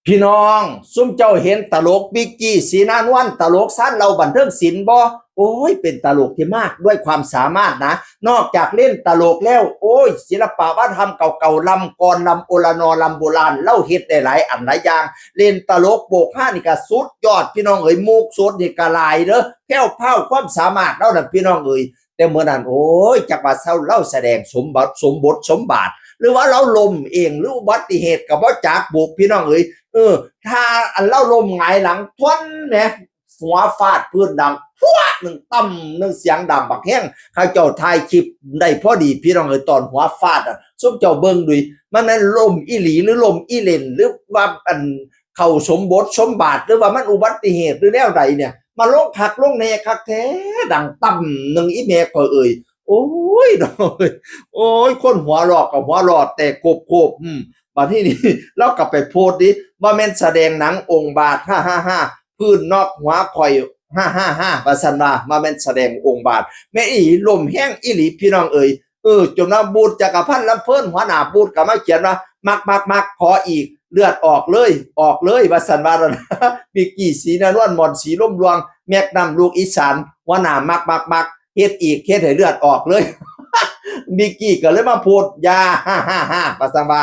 พี่น้องซุ่มเจ้าเห็นตลกบิ๊กกี้สีนานวันตลกสั้นเราบันเทิงศิลป์บ่โอ้ยเป็นตลกที่มากด้วยความสามารถนะนอกจากเล่นตลกแล้วโอ้ยศิลปะวัฒนธรรมเก่าๆลำกรลำโอลานอลำโบราณเล่าเฮ็ดได้หลายอันหลายอย่างเล่นตลกโบกห้านี่ก็สุดยอดพี่น้องเอ๋ยมุกสดนี่ก็หลายเด้อแพ้วเผาความสามารถเล่านั่นพี่น้องเอ๋ยแต่เมื่อนั้นโอ้ยจักว่าเศร้าเล่าแสดงสมบทหรือว่าเราลมเองหรืออุบัติเหตุกับว่าจากบุกพี่น้องเอ๋ยถ้าอันเล่าลมหงายหลังทวนเนี่ยหัวฟาดพื้นดังพัวหนึ่งตั้มหนึ่งเสียงดังบักแห้งข้าเจ้าถ่ายคลิปได้พอดีพี่น้องเอ๋ยตอนหัวฟาดส้มเจ้าเบิ่งดุยมันลมอีหลีหรือลมอีเล่นหรือว่าอันเข้าสมบทสมบาทหรือว่ามันอุบัติเหตุหรือแนวใดเนี่ยมาลงคักลงแน่คักแท้ดังตั้มหนึ่งอีเมก็เอ่ยโอ้ยน้อยโอ้ยคนหัวหลอกกับหัวหลอดแต่โกบบัดที่นี่เรากลับไปโพสต์ดิว่าแม่นแสดงหนังองค์บาท555พื้นนอกหัวข่อย555ว่าซั่นว่ามาแม่นแสดงองค์บาทแม่อีลมแห้งอีหลีพี่น้องเอ๋ยจนว่าบูดจักรพันธ์ลำเพิ่นหัวหน้าบูดก็มาเขียนว่ามักขออีกเลือดออกเลยว่าซั่นว่านั่นบิกกี้สีนวลหมอนสีล่มรวงแมกนัมลูกอีสานหัวหน้ามักเฮ็ดอีกเฮ็ดให้เลือดออกเลยบิกกี้ก็เลยมาพูดยา555ว่าซั่นว่า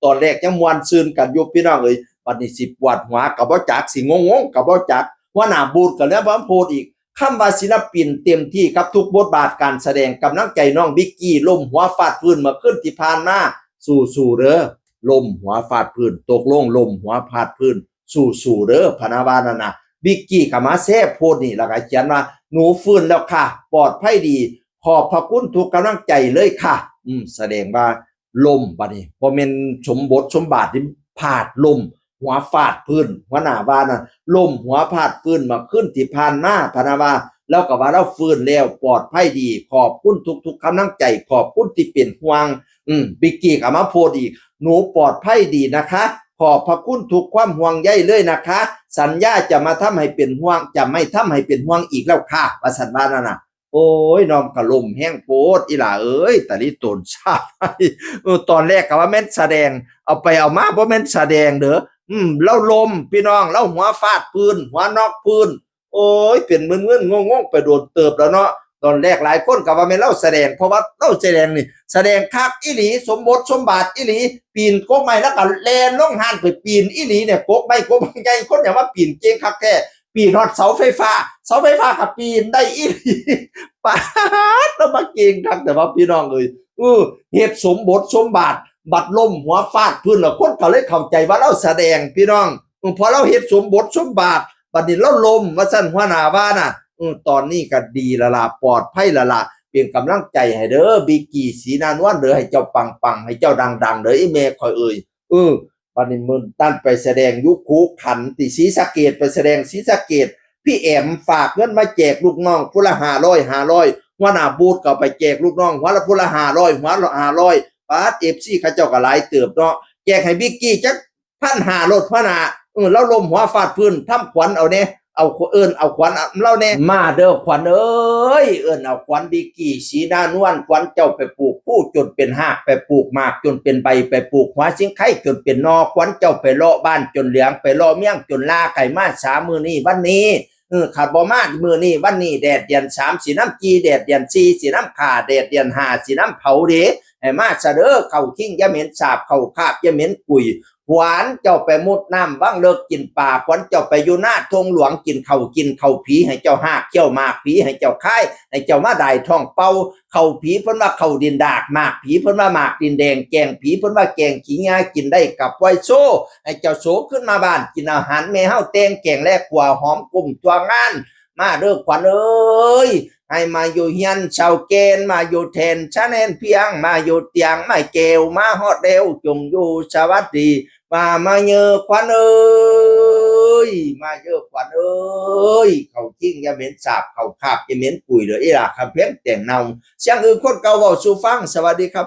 ตอนแรกยังมวนซื่นกันอยู่พี่น้องเอ้ยบัดนี้สิปวดหัวก็บ่จักสิงงก็บ่จักหัวหน้าบูดก็เลยมาพูดอีกคำว่าศิลปินเต็มที่ครับทุกบทบาทการแสดงกำลังใจน้องบิกกี้ล้มหัวฟาดพื้นเมื่อคืนที่ผ่านมาสู้เด้อล้มหัวฟาดพื้นตกลงล้มหัวฟาดพื้นสู้เด้อพะนะว่านั่นน่ะบิกกี้ก็มาแซ่โพสต์นี่แล้วก็เขียนว่าหนูฟื้นแล้วค่ะปลอดภัยดีขอบพระคุณทุกกำลังใจเลยค่ะแสดงว่าลมบัดนี้บ่แม่นสมบทสมบาทที่พาดลมหัวฟาดพื้นหัวหน้าว่าน่ะลมหัวพาดพื้นมาขึ้นที่ผ่านมาพะนะว่าแล้วก็ว่าเราฟื้นแล้วปลอดภัยดีขอบคุณทุกๆกำลังใจขอบคุณที่เป็นห่วงบิกกี้ก็มาโพสต์อีกหนูปลอดภัยดีนะคะขอบพระคุณทุกความห่วงใยเลยนะคะสัญญาจะมาทำให้เป็นห่วงจะไม่ทำให้เป็นห่วงอีกแล้วค่ะว่าซั่นว่านั่นน่ะโอ้ยน้องกะลมแห้งโพดอีหล่าเอ้ยตะลิตนชาติตอนแรกก็ว่าแม่นแสดงเอาไปเอามาบ่แม่นแสดงเด้อเราลมพี่น้องเราหัวฟาดพื้นหัวนอกพื้นโอ้ยเป็นมึนๆงงๆไปโดนเติบแล้วเนาะตอนแรกหลายคนก็ว่าแม่นเราแสดงเพราะว่าเราแสดงนี่แสดงคักอีหลีสมบทสมบาทอีหลีปีนกกไม้แล้วก็แล่นลงหานไปปีนอีหลีเนี่ยกกไม้ใหญ่คนอย่าว่าปีนเก่งคักแท้ปีนฮอดเสาไฟฟ้ากับปีนได้อีหลีปาดแล้วมาเก่งคักแต่ว่าพี่น้องเอ้ยเฮ็ดสมบทสมบาทบัดลมหัวฟาดพื้นแล้วคนก็เลยเข้าใจว่าเราแสดงพี่น้องพอเราเฮ็ดสมบทสมบาทบัดนี้เราลมว่าซั่นหัวหน้าว่าน่ะตอนนี้ก็ดีละล่ะปลอดภัยละล่ะเป็นกำลังใจให้เด้อบิกกี้สีนานวลเด้อให้เจ้าปังให้เจ้าดังเด้ออีแม่ข่อยเอ่ยบัดนี้มื้อตั้นไปแสดงยุคคูขันที่ศรีสะเกษไปแสดงศรีสะเกษพี่แอมฝากเงินมาแจกลูกน้องผู้ละ500หัวหน้าบูธก็ไปแจกลูกน้องหัวละผู้ละ500หัวละ500ปาด FC เขาเจ้าก็หลายเติบเนาะแจกให้บิกกี้จัก1,500รถหัวหน้าแล้วลมหัวฟาดพื้นทำขวัญเอาแน่เอาเอาขวัญเล่าแน่มาเด้อขวัญเอ้ยเอาขวัญบิกกี้สีนานวลขวัญเจ้าไปปลูกผู้จนเป็นหากไปปลูกหมากจนเป็นใบไปปลูกหัวสิงไข่จนเป็นนอขวัญเจ้าไปเลาะบ้านจนเหลืองไปเลาะเมี่ยงจนลาไก่มา3มื้อนี้วันนี้ขาดบ่มามื้อนี้วันนี้แดดเดือน3สีน้ำจีแดดเดือน4สีน้ำข่าแดดเดือน5สีน้ำเผาเด้ให้มาซะเด้อเข้าคิงอย่าเหม็นสาบเข้าคาบอย่าเหม็นกุยขวัญเจ้าไปมุดน้ำบ้างเลิกกินปลาขวัญเจ้าไปอยู่หน้าทงหลวงกินเข่าผีให้เจ้าหากเขี้ยวหมากผีให้เจ้าค่ายให้เจ้ามาได้ท้องเป่าเข่าผีเพิ่นว่าเข่าดินดากหมากผีเพิ่นว่าหมากดินแดงแกงผีเพิ่นว่าแกงขี้งากินได้กับไวโซให้เจ้าโสขึ้นมาบ้านกินอาหารแม่เฮาแตงแกงแลกขัวหอมกุ่มตัวงานมาเด้อขวัญเอ้ยให้มาอยู่เฮียนชาวเกณฑ์มาอยู่แทนชะแนนเพียงมาอยู่เตียงไม่เกวมาฮอดเร็วจงอยู่สวัสดีมาเยอะขวัญเอ้ยมาเยอะขวัญเอ้ยเขาจิ้งอย่าเหม็นสาบเขาขาบอย่าเหม็นปุ๋ยเด้ออีหล่ะครับเพียงแต่งเนาเสียงอื่นคนเก่าเว้าสู่ฟังสวัสดีครับ